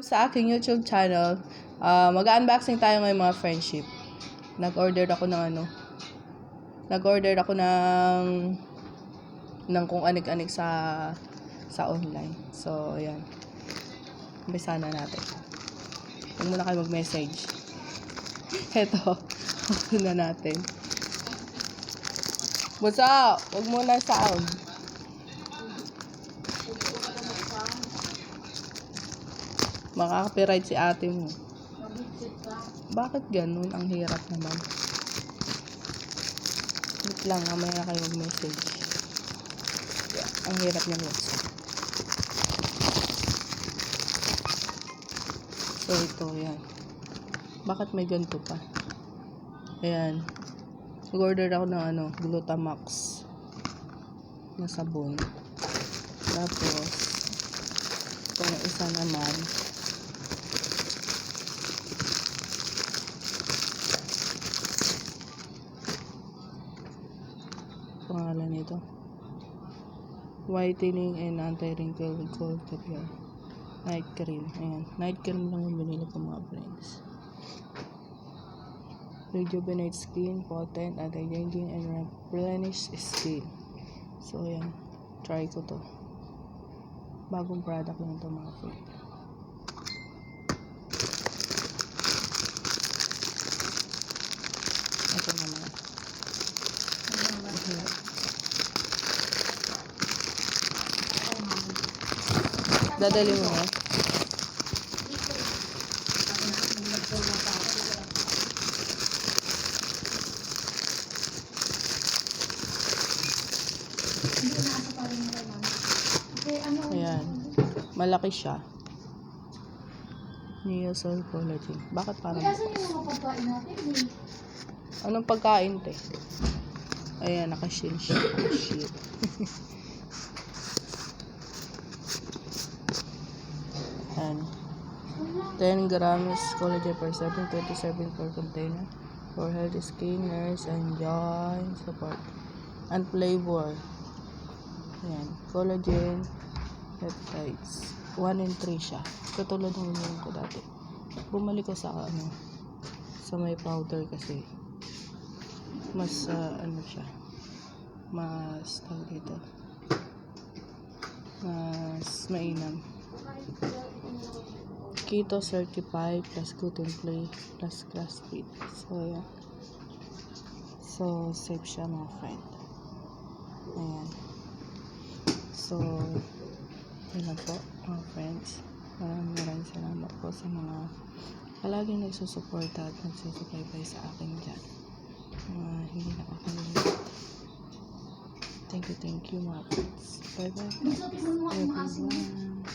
Sa aking YouTube channel, mag-unboxing tayo ngayong mga friendship. Nag-order ako ng kung anik-anik sa online. So, ayan. Umpisa na natin. Huwag muna kayo mag-message. Heto, open na natin. Busa, huwag muna sound. Makaka-copyright si ate mo. Bakit ganun? Ang hirap naman. Wait lang, mamaya na kayo mag-message. Ang hirap niya mo. So, ito, yan. Bakit may ganito pa? Ayan. Nag-order ako ng Glutamax na sabon. Tapos, itong isa naman, pangalan nito, whitening and anti-wrinkle gold caviar night cream. Ayan, night cream lang yung binili ko mga friends. Rejuvenate skin, potent, anti-aging, and replenish skin. So ayan, try ko to. Bagong product lang to mga friends. Ito naman. Dadali mo na. Ayan. Malaki siya. Neosol collagen. Bakit parang bukas? Anong pagkain, te? Ayan, naka-shield siya. Naka-shield. 10 grams collagen per serving, 27 per container for healthy skin, nerves, and joint support. And flavor. Ayan, collagen peptides. 1 and 3 siya. Katulad ng ininom ko dati. Bumalik ko sa sa may powder kasi mas siya. Mas tawag dito. Mas mainam. Keto certified plus gluten free plus grass fed. So yeah. So safe siya mga friend. Ayan. So yun na po mga friends. Maraming salamat po sa mga palaging nagsusuporta at nagsusubaybay sa akin dyan. Hindi nakakalimutan. Thank you mga friends. Bye bye everyone.